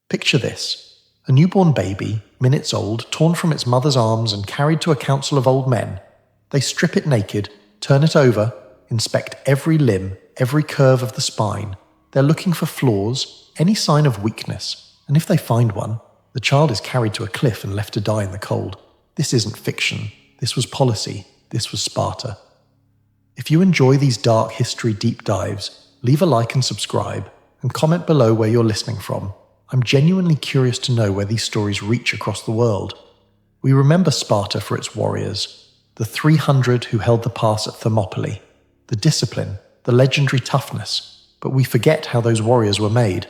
Picture this: a newborn baby, minutes old, torn from its mother's arms and carried to a council of old men. They strip it naked, turn it over, inspect every limb, every curve of the spine. They're looking for flaws, any sign of weakness, and if they find one, the child is carried to a cliff and left to die in the cold. This isn't fiction. This was policy. This was Sparta. If you enjoy these dark history deep dives, leave a like and subscribe, and comment below where you're listening from. I'm genuinely curious to know where these stories reach across the world. We remember Sparta for its warriors, the 300 who held the pass at Thermopylae, the discipline, the legendary toughness, but we forget how those warriors were made.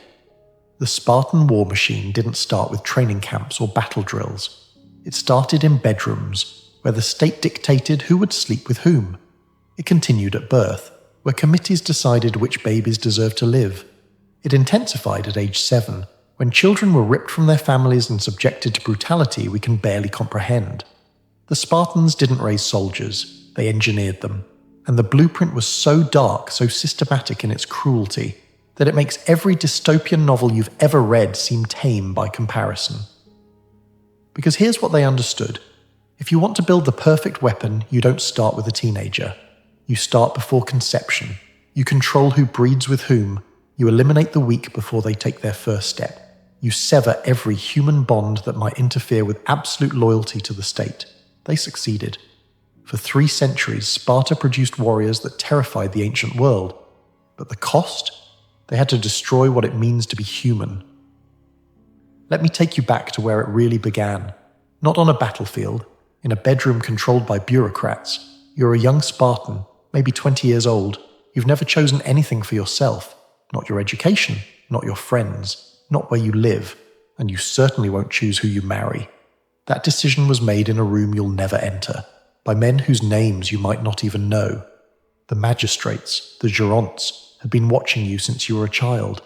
The Spartan war machine didn't start with training camps or battle drills. It started in bedrooms, where the state dictated who would sleep with whom. It continued at birth, where committees decided which babies deserved to live. It intensified at age 7, when children were ripped from their families and subjected to brutality we can barely comprehend. The Spartans didn't raise soldiers, they engineered them. And the blueprint was so dark, so systematic in its cruelty, that it makes every dystopian novel you've ever read seem tame by comparison. Because here's what they understood. If you want to build the perfect weapon, you don't start with a teenager. You start before conception. You control who breeds with whom. You eliminate the weak before they take their first step. You sever every human bond that might interfere with absolute loyalty to the state. They succeeded. For 3 centuries, Sparta produced warriors that terrified the ancient world. But the cost? They had to destroy what it means to be human. Let me take you back to where it really began. Not on a battlefield, in a bedroom controlled by bureaucrats. You're a young Spartan, maybe 20 years old. You've never chosen anything for yourself. Not your education, not your friends, not where you live, and you certainly won't choose who you marry. That decision was made in a room you'll never enter, by men whose names you might not even know. The magistrates, the geronts, had been watching you since you were a child.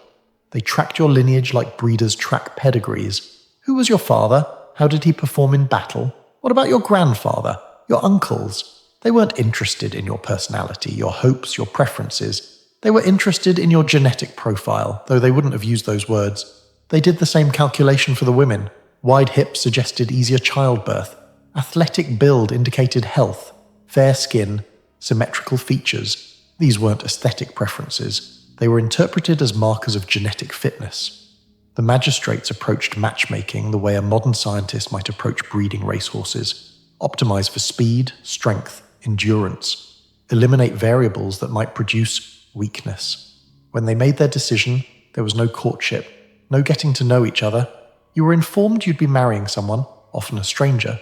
They tracked your lineage like breeders track pedigrees. Who was your father? How did he perform in battle? What about your grandfather? Your uncles? They weren't interested in your personality, your hopes, your preferences. They were interested in your genetic profile, though they wouldn't have used those words. They did the same calculation for the women. Wide hips suggested easier childbirth. Athletic build indicated health. Fair skin, symmetrical features. These weren't aesthetic preferences. They were interpreted as markers of genetic fitness. The magistrates approached matchmaking the way a modern scientist might approach breeding racehorses. Optimize for speed, strength, endurance. Eliminate variables that might produce weakness. When they made their decision, there was no courtship, no getting to know each other. You were informed you'd be marrying someone, often a stranger.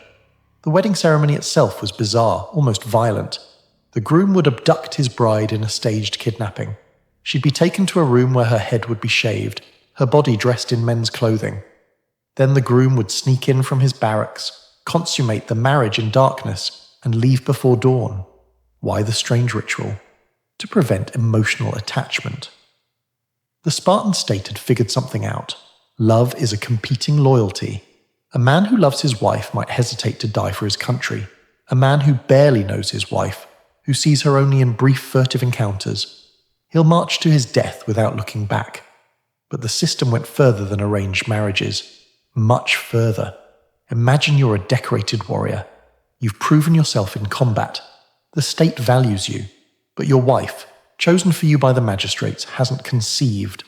The wedding ceremony itself was bizarre, almost violent. The groom would abduct his bride in a staged kidnapping. She'd be taken to a room where her head would be shaved, her body dressed in men's clothing. Then the groom would sneak in from his barracks, consummate the marriage in darkness, and leave before dawn. Why the strange ritual? To prevent emotional attachment. The Spartan state had figured something out. Love is a competing loyalty. A man who loves his wife might hesitate to die for his country. A man who barely knows his wife, who sees her only in brief furtive encounters. He'll march to his death without looking back. But the system went further than arranged marriages. Much further. Imagine you're a decorated warrior. You've proven yourself in combat. The state values you. But your wife, chosen for you by the magistrates, hasn't conceived.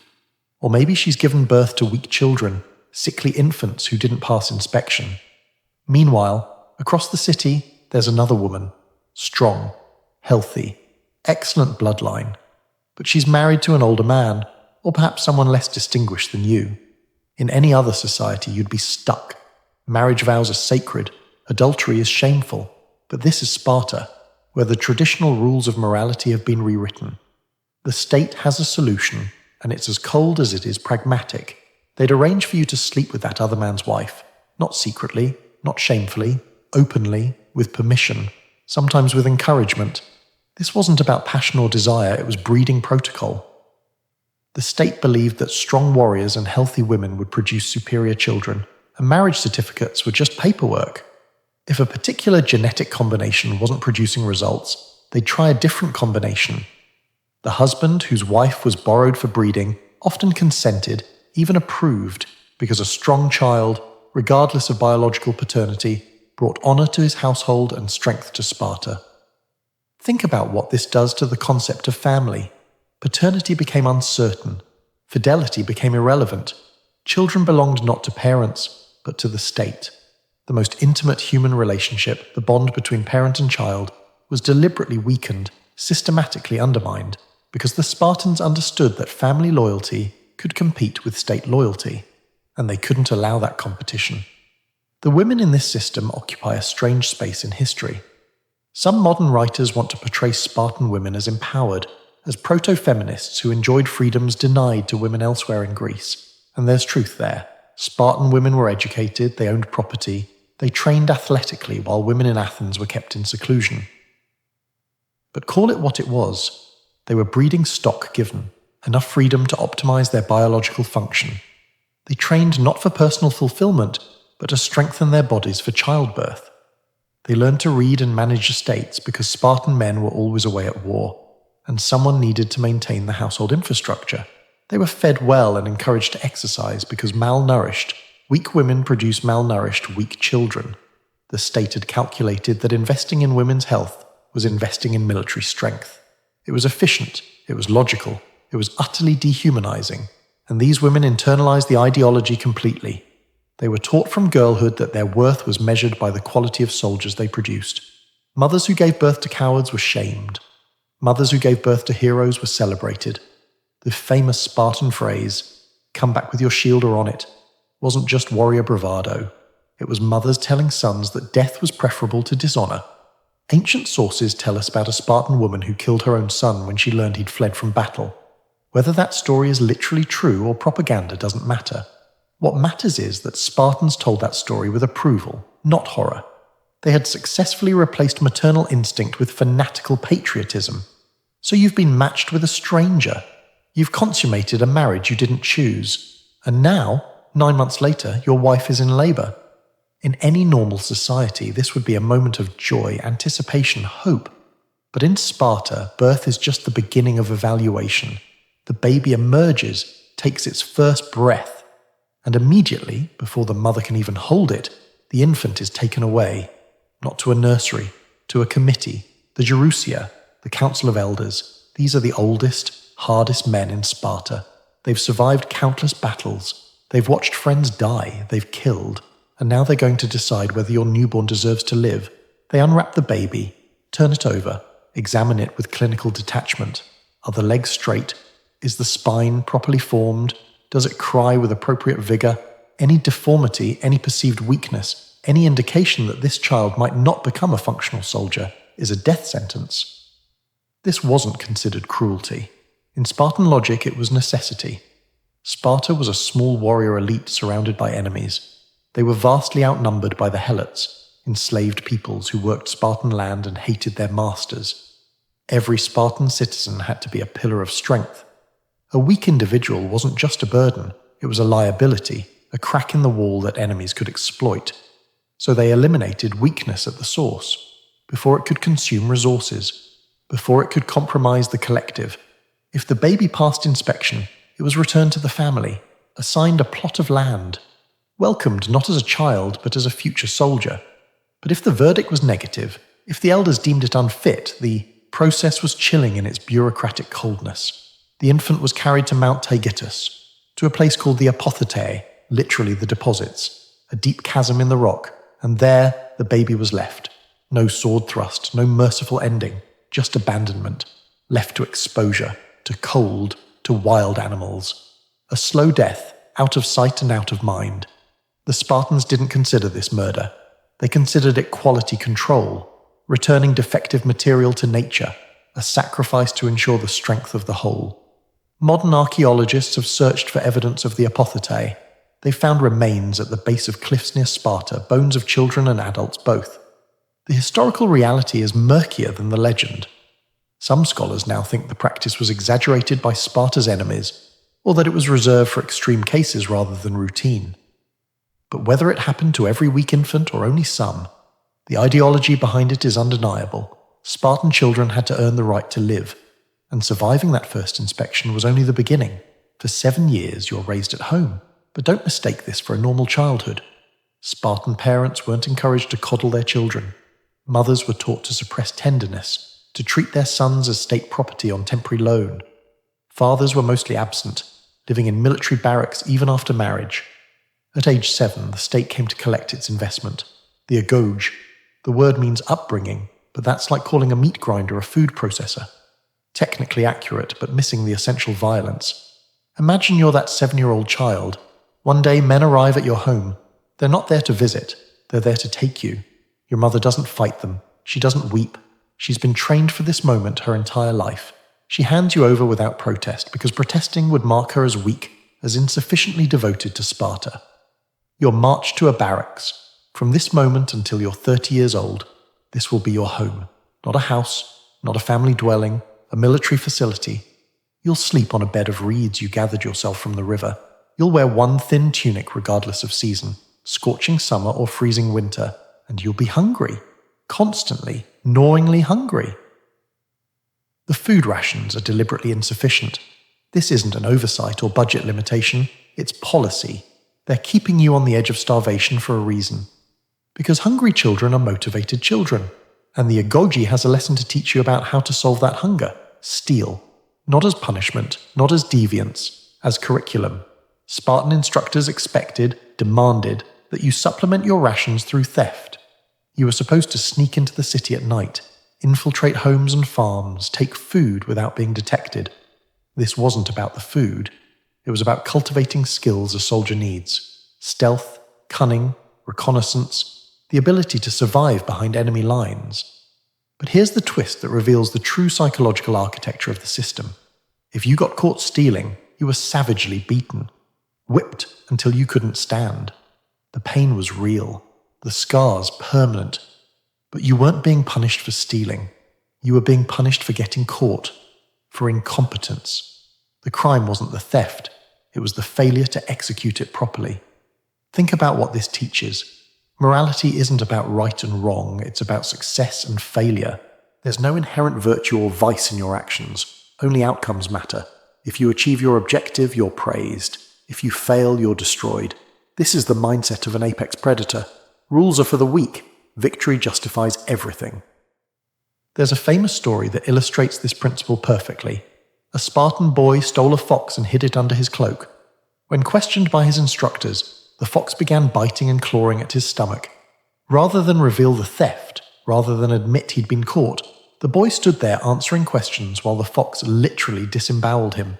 Or maybe she's given birth to weak children, sickly infants who didn't pass inspection. Meanwhile, across the city, there's another woman. Strong, healthy, excellent bloodline. But she's married to an older man, or perhaps someone less distinguished than you. In any other society, you'd be stuck. Marriage vows are sacred. Adultery is shameful. But this is Sparta, where the traditional rules of morality have been rewritten. The state has a solution, and it's as cold as it is pragmatic. They'd arrange for you to sleep with that other man's wife. Not secretly, not shamefully, openly, with permission, sometimes with encouragement. This wasn't about passion or desire, it was breeding protocol. The state believed that strong warriors and healthy women would produce superior children, and marriage certificates were just paperwork. If a particular genetic combination wasn't producing results, they'd try a different combination. The husband, whose wife was borrowed for breeding, often consented, even approved. because a strong child, regardless of biological paternity, brought honor to his household and strength to Sparta. Think about what this does to the concept of family. Paternity became uncertain. Fidelity became irrelevant. Children belonged not to parents, but to the state. The most intimate human relationship, the bond between parent and child, was deliberately weakened, systematically undermined, because the Spartans understood that family loyalty could compete with state loyalty, and they couldn't allow that competition. The women in this system occupy a strange space in history. Some modern writers want to portray Spartan women as empowered, as proto-feminists who enjoyed freedoms denied to women elsewhere in Greece. And there's truth there. Spartan women were educated, they owned property, they trained athletically while women in Athens were kept in seclusion. But call it what it was, they were breeding stock given, enough freedom to optimize their biological function. They trained not for personal fulfillment, but to strengthen their bodies for childbirth. They learned to read and manage estates because Spartan men were always away at war, and someone needed to maintain the household infrastructure. They were fed well and encouraged to exercise because malnourished, weak women produce malnourished, weak children. The state had calculated that investing in women's health was investing in military strength. It was efficient, it was logical, it was utterly dehumanizing, and these women internalized the ideology completely. They were taught from girlhood that their worth was measured by the quality of soldiers they produced. Mothers who gave birth to cowards were shamed. Mothers who gave birth to heroes were celebrated. The famous Spartan phrase, "Come back with your shield or on it," wasn't just warrior bravado. It was mothers telling sons that death was preferable to dishonor. Ancient sources tell us about a Spartan woman who killed her own son when she learned he'd fled from battle. Whether that story is literally true or propaganda doesn't matter. What matters is that Spartans told that story with approval, not horror. They had successfully replaced maternal instinct with fanatical patriotism. So you've been matched with a stranger. You've consummated a marriage you didn't choose. And now, 9 months later, your wife is in labor. In any normal society, this would be a moment of joy, anticipation, hope. But in Sparta, birth is just the beginning of evaluation. The baby emerges, takes its first breath, and immediately, before the mother can even hold it, the infant is taken away, not to a nursery, to a committee, the Gerousia, the Council of Elders. These are the oldest, hardest men in Sparta. They've survived countless battles. They've watched friends die, they've killed, and now they're going to decide whether your newborn deserves to live. They unwrap the baby, turn it over, examine it with clinical detachment. Are the legs straight? Is the spine properly formed? Does it cry with appropriate vigor? Any deformity, any perceived weakness, any indication that this child might not become a functional soldier is a death sentence. This wasn't considered cruelty. In Spartan logic, it was necessity. Sparta was a small warrior elite surrounded by enemies. They were vastly outnumbered by the Helots, enslaved peoples who worked Spartan land and hated their masters. Every Spartan citizen had to be a pillar of strength. A weak individual wasn't just a burden, it was a liability, a crack in the wall that enemies could exploit. So they eliminated weakness at the source, before it could consume resources, before it could compromise the collective. If the baby passed inspection, it was returned to the family, assigned a plot of land, welcomed not as a child but as a future soldier. But if the verdict was negative, if the elders deemed it unfit, the process was chilling in its bureaucratic coldness. The infant was carried to Mount Taygetus, to a place called the Apothetae, literally the deposits, a deep chasm in the rock, and there the baby was left. No sword thrust, no merciful ending, just abandonment, left to exposure, to cold, to wild animals. A slow death, out of sight and out of mind. The Spartans didn't consider this murder. They considered it quality control, returning defective material to nature, a sacrifice to ensure the strength of the whole. Modern archaeologists have searched for evidence of the Apothetae. They found remains at the base of cliffs near Sparta, bones of children and adults both. The historical reality is murkier than the legend. Some scholars now think the practice was exaggerated by Sparta's enemies, or that it was reserved for extreme cases rather than routine. But whether it happened to every weak infant or only some, the ideology behind it is undeniable. Spartan children had to earn the right to live, and surviving that first inspection was only the beginning. For 7 years, you're raised at home. But don't mistake this for a normal childhood. Spartan parents weren't encouraged to coddle their children. Mothers were taught to suppress tenderness, to treat their sons as state property on temporary loan. Fathers were mostly absent, living in military barracks even after marriage. At age 7, the state came to collect its investment, the Agoge. The word means upbringing, but that's like calling a meat grinder a food processor. Technically accurate, but missing the essential violence. Imagine you're that 7-year-old child. One day men arrive at your home. They're not there to visit, they're there to take you. Your mother doesn't fight them, she doesn't weep. She's been trained for this moment her entire life. She hands you over without protest, because protesting would mark her as weak, as insufficiently devoted to Sparta. You're marched to a barracks. From this moment until you're 30 years old, this will be your home. Not a house, not a family dwelling, a military facility. You'll sleep on a bed of reeds you gathered yourself from the river. You'll wear one thin tunic regardless of season, scorching summer or freezing winter, and you'll be hungry. Constantly, gnawingly hungry. The food rations are deliberately insufficient. This isn't an oversight or budget limitation, it's policy. They're keeping you on the edge of starvation for a reason. Because hungry children are motivated children, and the Agoge has a lesson to teach you about how to solve that hunger. Steal. Not as punishment, not as deviance, as curriculum. Spartan instructors expected, demanded, that you supplement your rations through theft. You were supposed to sneak into the city at night, infiltrate homes and farms, take food without being detected. This wasn't about the food. It was about cultivating skills a soldier needs. Stealth, cunning, reconnaissance, the ability to survive behind enemy lines. But here's the twist that reveals the true psychological architecture of the system. If you got caught stealing, you were savagely beaten, whipped until you couldn't stand. The pain was real, the scars permanent. But you weren't being punished for stealing. You were being punished for getting caught, for incompetence. The crime wasn't the theft, it was the failure to execute it properly. Think about what this teaches. Morality isn't about right and wrong, it's about success and failure. There's no inherent virtue or vice in your actions, only outcomes matter. If you achieve your objective, you're praised. If you fail, you're destroyed. This is the mindset of an apex predator. Rules are for the weak. Victory justifies everything. There's a famous story that illustrates this principle perfectly. A Spartan boy stole a fox and hid it under his cloak. When questioned by his instructors, the fox began biting and clawing at his stomach. Rather than reveal the theft, rather than admit he'd been caught, the boy stood there answering questions while the fox literally disemboweled him.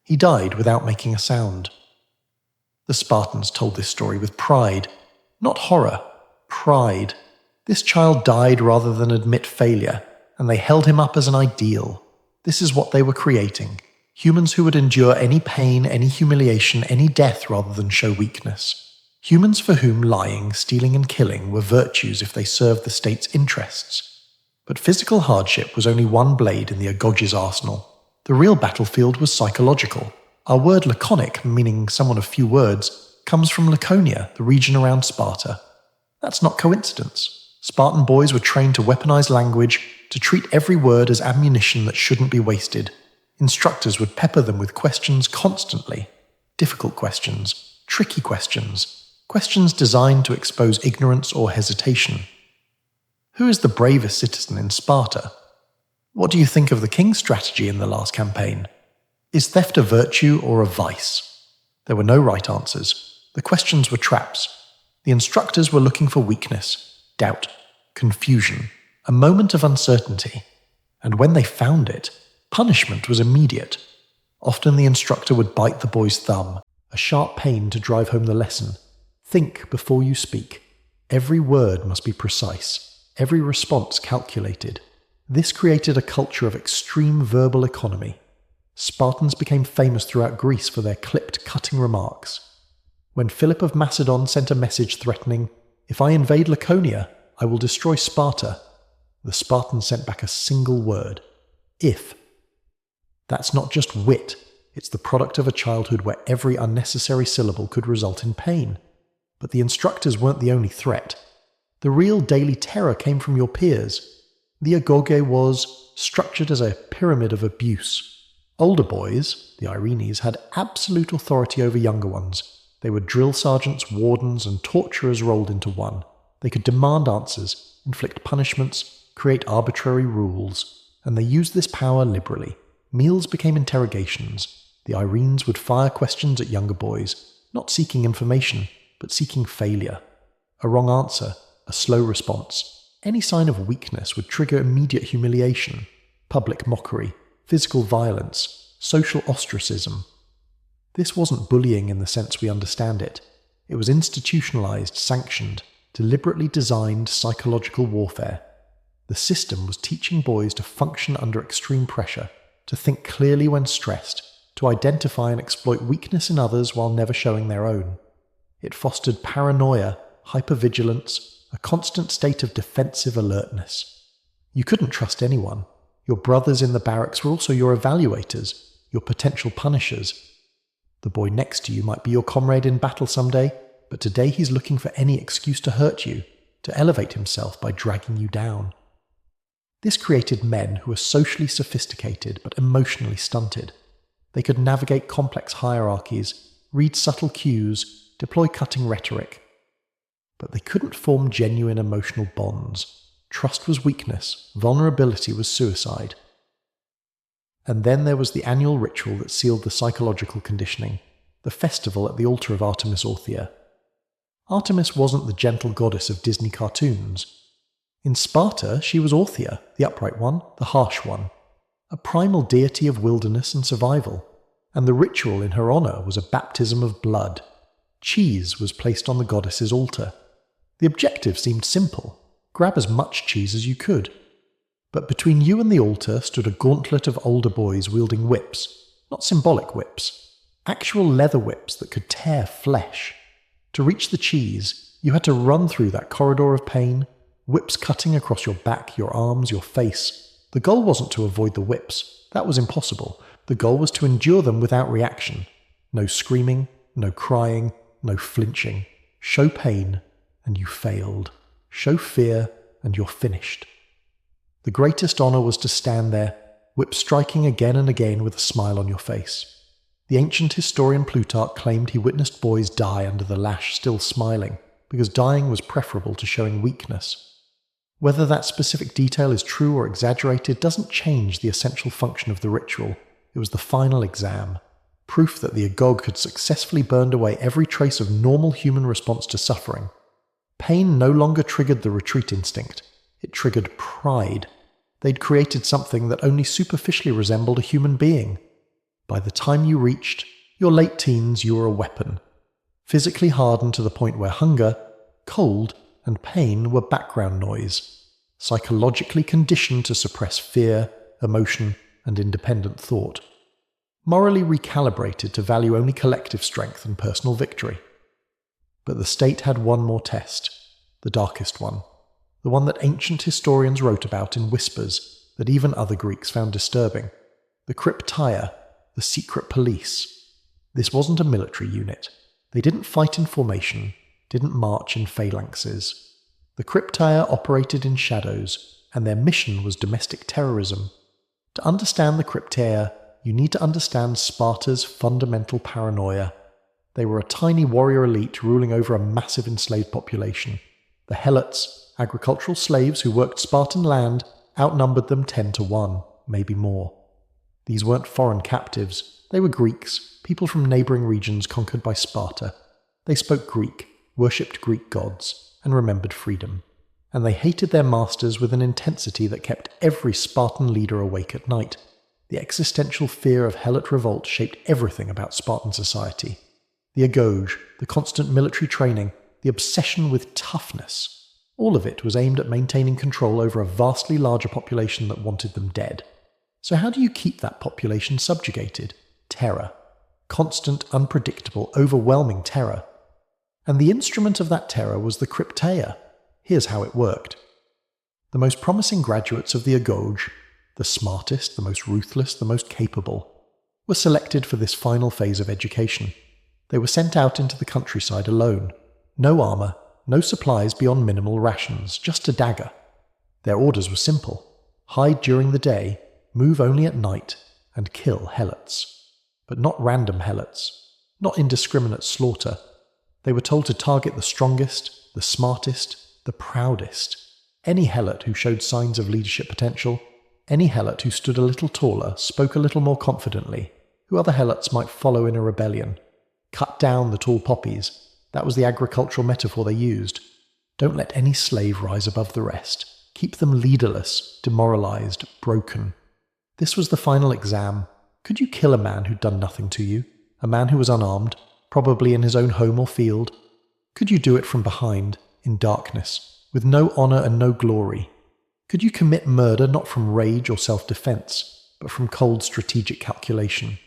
He died without making a sound. The Spartans told this story with pride. Not horror, pride. This child died rather than admit failure, and they held him up as an ideal. This is what they were creating. Humans who would endure any pain, any humiliation, any death rather than show weakness. Humans for whom lying, stealing and killing were virtues if they served the state's interests. But physical hardship was only one blade in the Agoge's arsenal. The real battlefield was psychological. Our word laconic, meaning someone of few words, comes from Laconia, the region around Sparta. That's not coincidence. Spartan boys were trained to weaponize language, to treat every word as ammunition that shouldn't be wasted. Instructors would pepper them with questions constantly. Difficult questions, tricky questions, questions designed to expose ignorance or hesitation. Who is the bravest citizen in Sparta? What do you think of the king's strategy in the last campaign? Is theft a virtue or a vice? There were no right answers. The questions were traps. The instructors were looking for weakness, doubt, confusion, a moment of uncertainty. And when they found it, punishment was immediate. Often the instructor would bite the boy's thumb, a sharp pain to drive home the lesson. Think before you speak. Every word must be precise, every response calculated. This created a culture of extreme verbal economy. Spartans became famous throughout Greece for their clipped, cutting remarks. When Philip of Macedon sent a message threatening, "If I invade Laconia, I will destroy Sparta," the Spartans sent back a single word: if. That's not just wit, it's the product of a childhood where every unnecessary syllable could result in pain. But the instructors weren't the only threat. The real daily terror came from your peers. The Agoge was structured as a pyramid of abuse. Older boys, the Irenes, had absolute authority over younger ones. They were drill sergeants, wardens, and torturers rolled into one. They could demand answers, inflict punishments, create arbitrary rules, and they used this power liberally. Meals became interrogations. The Irenes would fire questions at younger boys, not seeking information, but seeking failure. A wrong answer, a slow response. Any sign of weakness would trigger immediate humiliation, public mockery, physical violence, social ostracism. This wasn't bullying in the sense we understand it. It was institutionalized, sanctioned, deliberately designed psychological warfare. The system was teaching boys to function under extreme pressure, to think clearly when stressed, to identify and exploit weakness in others while never showing their own. It fostered paranoia, hypervigilance, a constant state of defensive alertness. You couldn't trust anyone. Your brothers in the barracks were also your evaluators, your potential punishers. The boy next to you might be your comrade in battle someday, but today he's looking for any excuse to hurt you, to elevate himself by dragging you down. This created men who were socially sophisticated but emotionally stunted. They could navigate complex hierarchies, read subtle cues, deploy cutting rhetoric. But they couldn't form genuine emotional bonds. Trust was weakness, vulnerability was suicide. And then there was the annual ritual that sealed the psychological conditioning, the festival at the altar of Artemis Orthia. Artemis wasn't the gentle goddess of Disney cartoons. In Sparta, she was Orthia, the upright one, the harsh one, a primal deity of wilderness and survival, and the ritual in her honor was a baptism of blood. Cheese was placed on the goddess's altar. The objective seemed simple: grab as much cheese as you could. But between you and the altar stood a gauntlet of older boys wielding whips, not symbolic whips, actual leather whips that could tear flesh. To reach the cheese, you had to run through that corridor of pain, whips cutting across your back, your arms, your face. The goal wasn't to avoid the whips. That was impossible. The goal was to endure them without reaction. No screaming, no crying, no flinching. Show pain, and you failed. Show fear, and you're finished. The greatest honor was to stand there, whip striking again and again with a smile on your face. The ancient historian Plutarch claimed he witnessed boys die under the lash still smiling, because dying was preferable to showing weakness. Whether that specific detail is true or exaggerated doesn't change the essential function of the ritual. It was the final exam, proof that the Agoge had successfully burned away every trace of normal human response to suffering. Pain no longer triggered the retreat instinct. It triggered pride. They'd created something that only superficially resembled a human being. By the time you reached your late teens, you were a weapon. Physically hardened to the point where hunger, cold, and pain were background noise. Psychologically conditioned to suppress fear, emotion, and independent thought. Morally recalibrated to value only collective strength and personal victory. But the state had one more test, the darkest one. The one that ancient historians wrote about in whispers that even other Greeks found disturbing. The Krypteia, the secret police. This wasn't a military unit. They didn't fight in formation, didn't march in phalanxes. The Krypteia operated in shadows, and their mission was domestic terrorism. To understand the Krypteia, you need to understand Sparta's fundamental paranoia. They were a tiny warrior elite ruling over a massive enslaved population. The Helots, agricultural slaves who worked Spartan land, outnumbered them 10-1, maybe more. These weren't foreign captives. They were Greeks, people from neighboring regions conquered by Sparta. They spoke Greek, worshipped Greek gods, and remembered freedom. And they hated their masters with an intensity that kept every Spartan leader awake at night. The existential fear of Helot revolt shaped everything about Spartan society. The Agoge, the constant military training, the obsession with toughness. All of it was aimed at maintaining control over a vastly larger population that wanted them dead. So how do you keep that population subjugated? Terror. Constant, unpredictable, overwhelming terror. And the instrument of that terror was the Krypteia. Here's how it worked. The most promising graduates of the Agoge, the smartest, the most ruthless, the most capable, were selected for this final phase of education. They were sent out into the countryside alone. No armor, no supplies beyond minimal rations, just a dagger. Their orders were simple. Hide during the day, move only at night, and kill helots. But not random helots. not indiscriminate slaughter. They were told to target the strongest, the smartest, the proudest. Any helot who showed signs of leadership potential, any helot who stood a little taller, spoke a little more confidently, who other helots might follow in a rebellion. Cut down the tall poppies. That was the agricultural metaphor they used. Don't let any slave rise above the rest. Keep them leaderless, demoralized, broken. This was the final exam. Could you kill a man who'd done nothing to you? A man who was unarmed, probably in his own home or field? Could you do it from behind, in darkness, with no honor and no glory? Could you commit murder not from rage or self-defense, but from cold strategic calculation?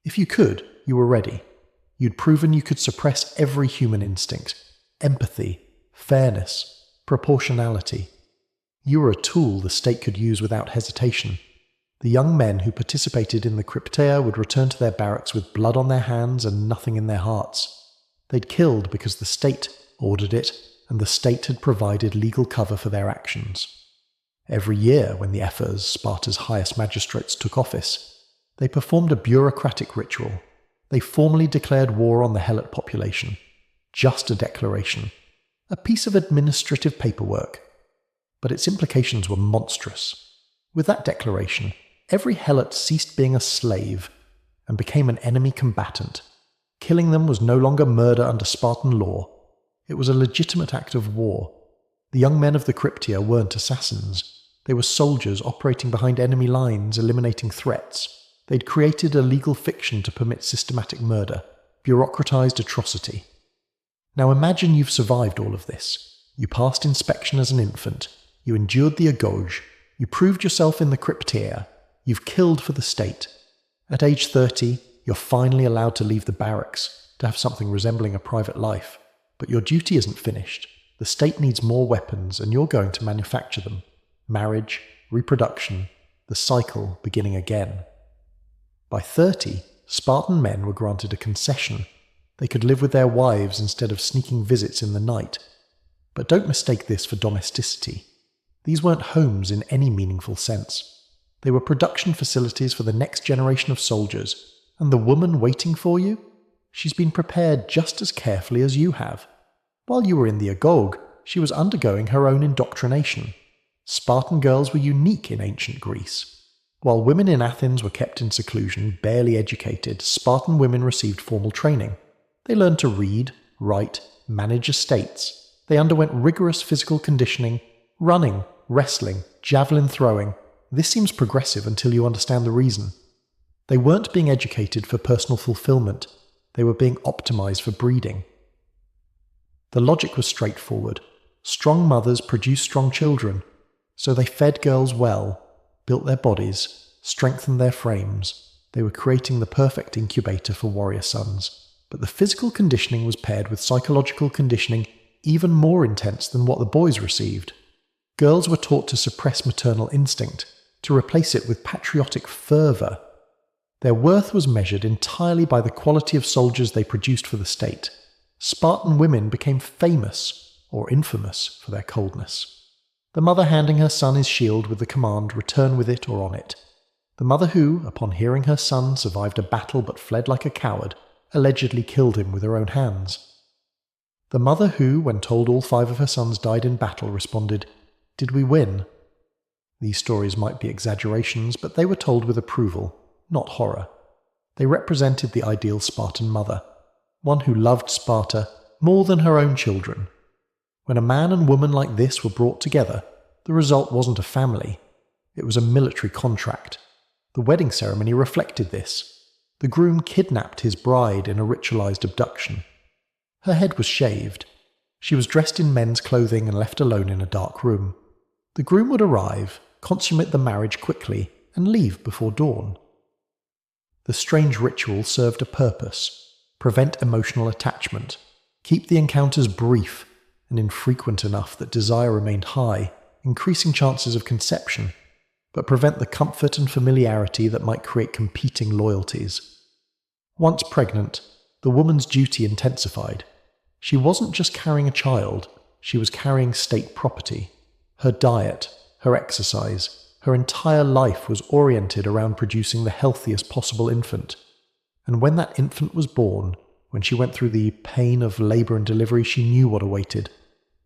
If you could, you were ready. You'd proven you could suppress every human instinct, empathy, fairness, proportionality. You were a tool the state could use without hesitation. The young men who participated in the Crypteia would return to their barracks with blood on their hands and nothing in their hearts. They'd killed because the state ordered it, and the state had provided legal cover for their actions. Every year, when the ephors, Sparta's highest magistrates, took office, they performed a bureaucratic ritual. They formally declared war on the helot population. Just a declaration. A piece of administrative paperwork. But its implications were monstrous. With that declaration, every helot ceased being a slave and became an enemy combatant. Killing them was no longer murder under Spartan law. It was a legitimate act of war. The young men of the Crypteia weren't assassins. They were soldiers operating behind enemy lines, eliminating threats. They'd created a legal fiction to permit systematic murder, bureaucratized atrocity. Now imagine you've survived all of this. You passed inspection as an infant. You endured the Agoge. You proved yourself in the Crypteia. You've killed for the state. At age 30, you're finally allowed to leave the barracks, to have something resembling a private life. But your duty isn't finished. The state needs more weapons, and you're going to manufacture them. Marriage, reproduction, the cycle beginning again. By 30, Spartan men were granted a concession. They could live with their wives instead of sneaking visits in the night. But don't mistake this for domesticity. These weren't homes in any meaningful sense. They were production facilities for the next generation of soldiers, and the woman waiting for you? She's been prepared just as carefully as you have. While you were in the Agoge, she was undergoing her own indoctrination. Spartan girls were unique in ancient Greece. While women in Athens were kept in seclusion, barely educated, Spartan women received formal training. They learned to read, write, manage estates. They underwent rigorous physical conditioning, running, wrestling, javelin throwing. This seems progressive until you understand the reason. They weren't being educated for personal fulfillment. They were being optimized for breeding. The logic was straightforward. Strong mothers produce strong children. So they fed girls well, built their bodies, strengthened their frames. They were creating the perfect incubator for warrior sons. But the physical conditioning was paired with psychological conditioning even more intense than what the boys received. Girls were taught to suppress maternal instinct, to replace it with patriotic fervour. Their worth was measured entirely by the quality of soldiers they produced for the state. Spartan women became famous, or infamous, for their coldness. The mother handing her son his shield with the command, "Return with it or on it." The mother who, upon hearing her son survived a battle but fled like a coward, allegedly killed him with her own hands. The mother who, when told all 5 of her sons died in battle, responded, "Did we win?" These stories might be exaggerations, but they were told with approval, not horror. They represented the ideal Spartan mother, one who loved Sparta more than her own children. When a man and woman like this were brought together, the result wasn't a family. It was a military contract. The wedding ceremony reflected this. The groom kidnapped his bride in a ritualized abduction. Her head was shaved. She was dressed in men's clothing and left alone in a dark room. The groom would arrive, consummate the marriage quickly, and leave before dawn. The strange ritual served a purpose: prevent emotional attachment, keep the encounters brief and infrequent enough that desire remained high, increasing chances of conception, but prevent the comfort and familiarity that might create competing loyalties. Once pregnant, the woman's duty intensified. She wasn't just carrying a child, she was carrying state property. Her diet, her exercise, her entire life was oriented around producing the healthiest possible infant. And when that infant was born, When she went through the pain of labor and delivery, she knew what awaited.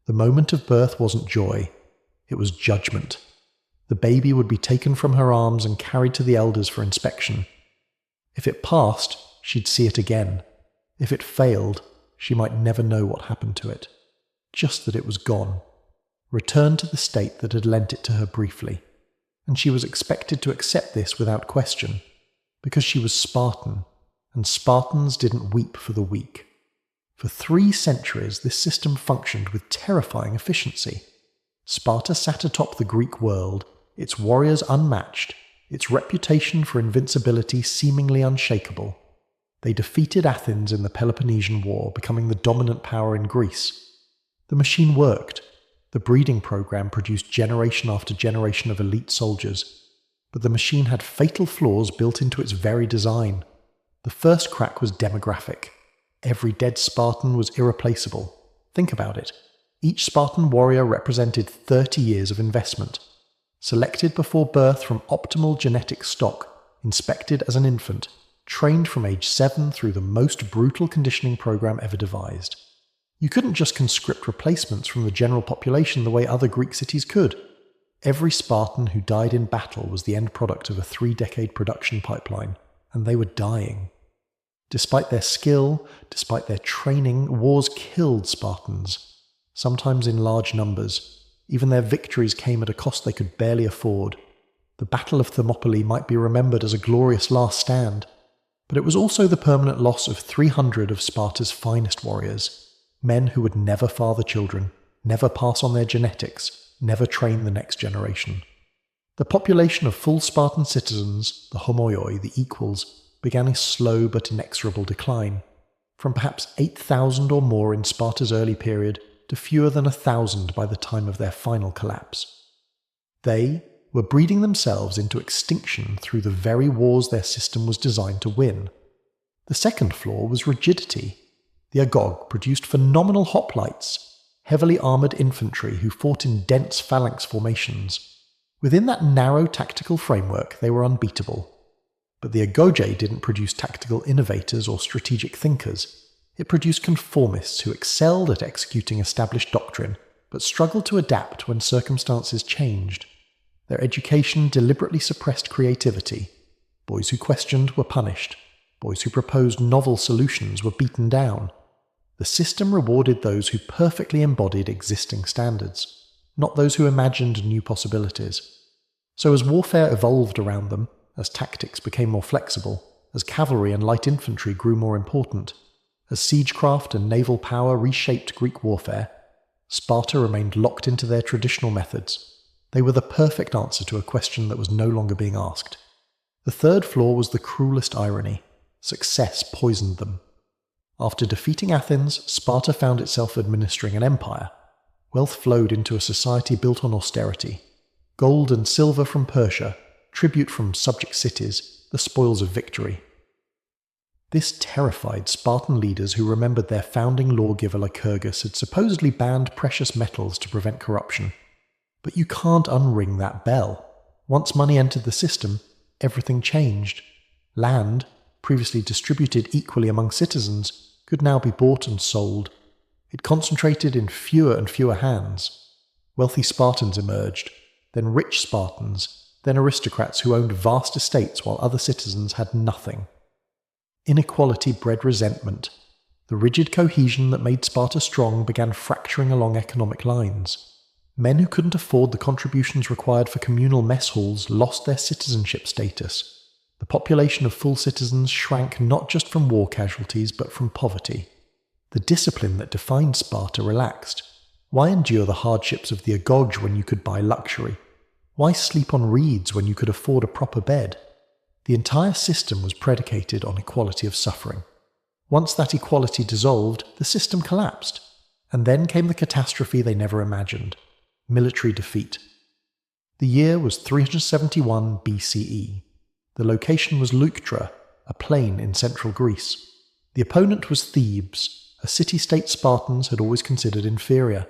The moment of birth wasn't joy, it was judgment. The baby would be taken from her arms and carried to the elders for inspection. If it passed, she'd see it again. If it failed, she might never know what happened to it. Just that it was gone, returned to the state that had lent it to her briefly. And she was expected to accept this without question, because she was Spartan, and Spartans didn't weep for the weak. For 3 centuries, this system functioned with terrifying efficiency. Sparta sat atop the Greek world, its warriors unmatched, its reputation for invincibility seemingly unshakable. They defeated Athens in the Peloponnesian War, becoming the dominant power in Greece. The machine worked. The breeding program produced generation after generation of elite soldiers. But the machine had fatal flaws built into its very design. The first crack was demographic. Every dead Spartan was irreplaceable. Think about it. Each Spartan warrior represented 30 years of investment. Selected before birth from optimal genetic stock, inspected as an infant, trained from age 7 through the most brutal conditioning program ever devised. You couldn't just conscript replacements from the general population the way other Greek cities could. Every Spartan who died in battle was the end product of a 3-decade production pipeline, and they were dying. Despite their skill, despite their training, wars killed Spartans, sometimes in large numbers. Even their victories came at a cost they could barely afford. The Battle of Thermopylae might be remembered as a glorious last stand, but it was also the permanent loss of 300 of Sparta's finest warriors, men who would never father children, never pass on their genetics, never train the next generation. The population of full Spartan citizens, the homoioi, the equals, began a slow but inexorable decline, from perhaps 8,000 or more in Sparta's early period to fewer than 1,000 by the time of their final collapse. They were breeding themselves into extinction through the very wars their system was designed to win. The second flaw was rigidity. The Agoge produced phenomenal hoplites, heavily armoured infantry who fought in dense phalanx formations. Within that narrow tactical framework, they were unbeatable. But the Agoge didn't produce tactical innovators or strategic thinkers. It produced conformists who excelled at executing established doctrine, but struggled to adapt when circumstances changed. Their education deliberately suppressed creativity. Boys who questioned were punished. Boys who proposed novel solutions were beaten down. The system rewarded those who perfectly embodied existing standards, not those who imagined new possibilities. So as warfare evolved around them, as tactics became more flexible, as cavalry and light infantry grew more important, as siegecraft and naval power reshaped Greek warfare, Sparta remained locked into their traditional methods. They were the perfect answer to a question that was no longer being asked. The third flaw was the cruelest irony. Success poisoned them. After defeating Athens, Sparta found itself administering an empire. Wealth flowed into a society built on austerity. Gold and silver from Persia, tribute from subject cities, the spoils of victory. This terrified Spartan leaders who remembered their founding lawgiver Lycurgus had supposedly banned precious metals to prevent corruption. But you can't unring that bell. Once money entered the system, everything changed. Land, previously distributed equally among citizens, could now be bought and sold. It concentrated in fewer and fewer hands. Wealthy Spartans emerged, then rich Spartans, then aristocrats who owned vast estates while other citizens had nothing. Inequality bred resentment. The rigid cohesion that made Sparta strong began fracturing along economic lines. Men who couldn't afford the contributions required for communal mess halls lost their citizenship status. The population of full citizens shrank not just from war casualties, but from poverty. The discipline that defined Sparta relaxed. Why endure the hardships of the Agoge when you could buy luxury? Why sleep on reeds when you could afford a proper bed? The entire system was predicated on equality of suffering. Once that equality dissolved, the system collapsed. And then came the catastrophe they never imagined. Military defeat. The year was 371 BCE. The location was Leuctra, a plain in central Greece. The opponent was Thebes, a city-state Spartans had always considered inferior.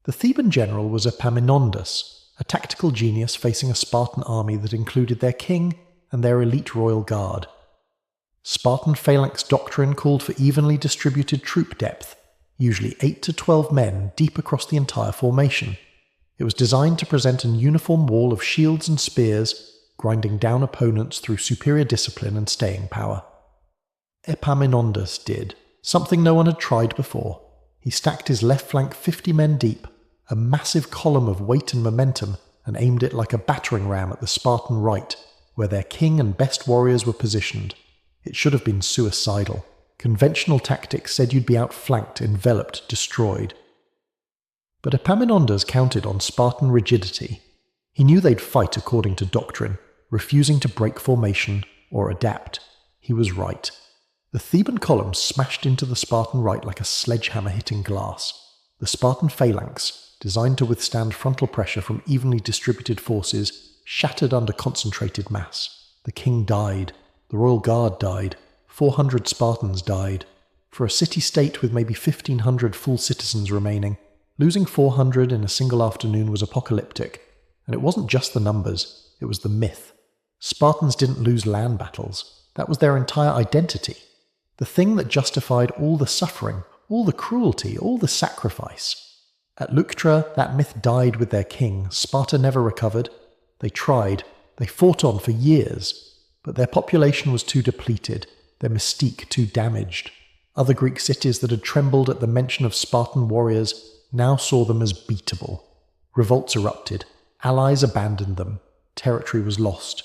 The Theban general was Epaminondas, a tactical genius facing a Spartan army that included their king and their elite royal guard. Spartan phalanx doctrine called for evenly distributed troop depth, usually 8 to 12 men deep across the entire formation. It was designed to present an uniform wall of shields and spears, grinding down opponents through superior discipline and staying power. Epaminondas did something no one had tried before. He stacked his left flank 50 men deep, a massive column of weight and momentum, and aimed it like a battering ram at the Spartan right, where their king and best warriors were positioned. It should have been suicidal. Conventional tactics said you'd be outflanked, enveloped, destroyed. But Epaminondas counted on Spartan rigidity. He knew they'd fight according to doctrine, refusing to break formation or adapt. He was right. The Theban column smashed into the Spartan right like a sledgehammer hitting glass. The Spartan phalanx, designed to withstand frontal pressure from evenly distributed forces, shattered under concentrated mass. The king died. The royal guard died. 400 Spartans died. For a city-state with maybe 1,500 full citizens remaining, losing 400 in a single afternoon was apocalyptic. And it wasn't just the numbers, it was the myth. Spartans didn't lose land battles. That was their entire identity. The thing that justified all the suffering, all the cruelty, all the sacrifice. At Leuctra, that myth died with their king. Sparta never recovered. They tried. They fought on for years. But their population was too depleted, their mystique too damaged. Other Greek cities that had trembled at the mention of Spartan warriors now saw them as beatable. Revolts erupted. Allies abandoned them. Territory was lost.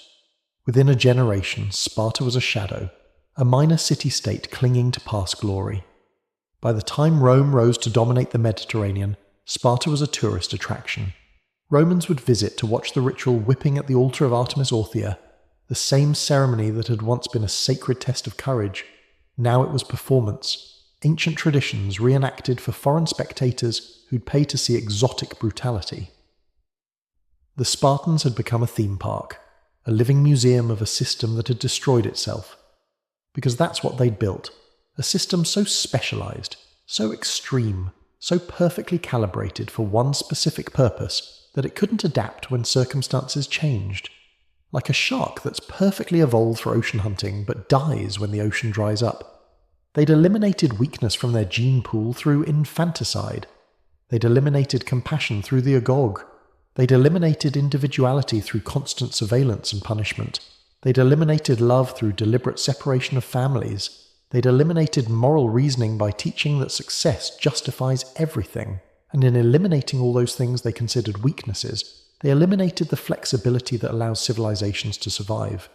Within a generation, Sparta was a shadow, a minor city-state clinging to past glory. By the time Rome rose to dominate the Mediterranean, Sparta was a tourist attraction. Romans would visit to watch the ritual whipping at the altar of Artemis Orthia, the same ceremony that had once been a sacred test of courage. Now it was performance, ancient traditions reenacted for foreign spectators who'd pay to see exotic brutality. The Spartans had become a theme park, a living museum of a system that had destroyed itself. Because that's what they'd built, a system so specialized, so extreme, so perfectly calibrated for one specific purpose that it couldn't adapt when circumstances changed. Like a shark that's perfectly evolved for ocean hunting but dies when the ocean dries up. They'd eliminated weakness from their gene pool through infanticide. They'd eliminated compassion through the Agoge. They'd eliminated individuality through constant surveillance and punishment. They'd eliminated love through deliberate separation of families. They'd eliminated moral reasoning by teaching that success justifies everything. And in eliminating all those things they considered weaknesses, they eliminated the flexibility that allows civilizations to survive.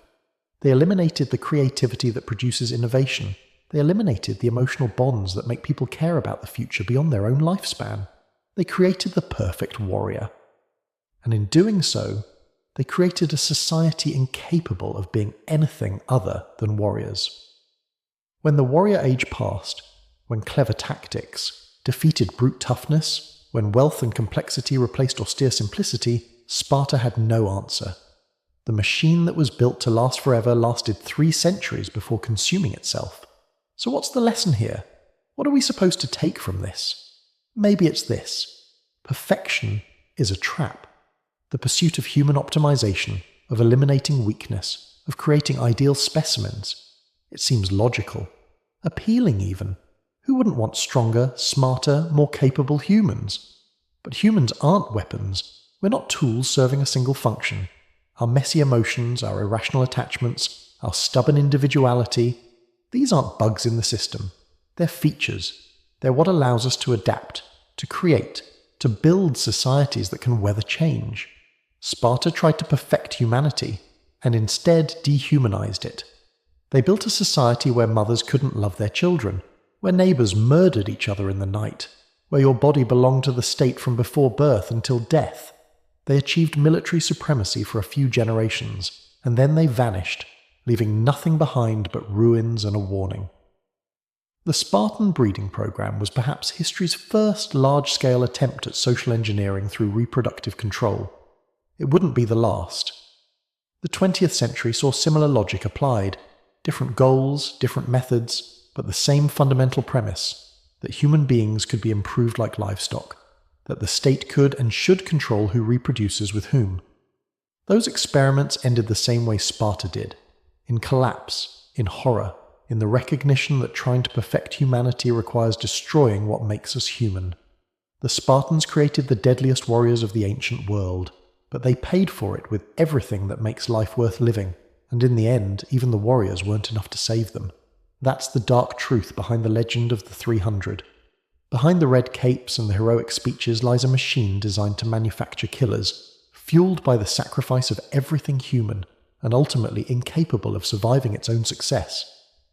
They eliminated the creativity that produces innovation. They eliminated the emotional bonds that make people care about the future beyond their own lifespan. They created the perfect warrior. And in doing so, they created a society incapable of being anything other than warriors. When the warrior age passed, when clever tactics defeated brute toughness, when wealth and complexity replaced austere simplicity, Sparta had no answer. The machine that was built to last forever lasted 3 centuries before consuming itself. So what's the lesson here? What are we supposed to take from this? Maybe it's this. Perfection is a trap. The pursuit of human optimization, of eliminating weakness, of creating ideal specimens. It seems logical. Appealing even. Who wouldn't want stronger, smarter, more capable humans? But humans aren't weapons. We're not tools serving a single function. Our messy emotions, our irrational attachments, our stubborn individuality, these aren't bugs in the system. They're features. They're what allows us to adapt, to create, to build societies that can weather change. Sparta tried to perfect humanity, and instead dehumanized it. They built a society where mothers couldn't love their children, where neighbors murdered each other in the night, where your body belonged to the state from before birth until death. They achieved military supremacy for a few generations, and then they vanished, leaving nothing behind but ruins and a warning. The Spartan breeding program was perhaps history's first large-scale attempt at social engineering through reproductive control. It wouldn't be the last. The 20th century saw similar logic applied, different goals, different methods, but the same fundamental premise, that human beings could be improved like livestock, that the state could and should control who reproduces with whom. Those experiments ended the same way Sparta did, in collapse, in horror, in the recognition that trying to perfect humanity requires destroying what makes us human. The Spartans created the deadliest warriors of the ancient world, but they paid for it with everything that makes life worth living, and in the end, even the warriors weren't enough to save them. That's the dark truth behind the legend of the 300. Behind the red capes and the heroic speeches lies a machine designed to manufacture killers, fueled by the sacrifice of everything human, and ultimately incapable of surviving its own success.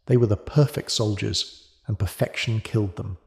They were the perfect soldiers, and perfection killed them.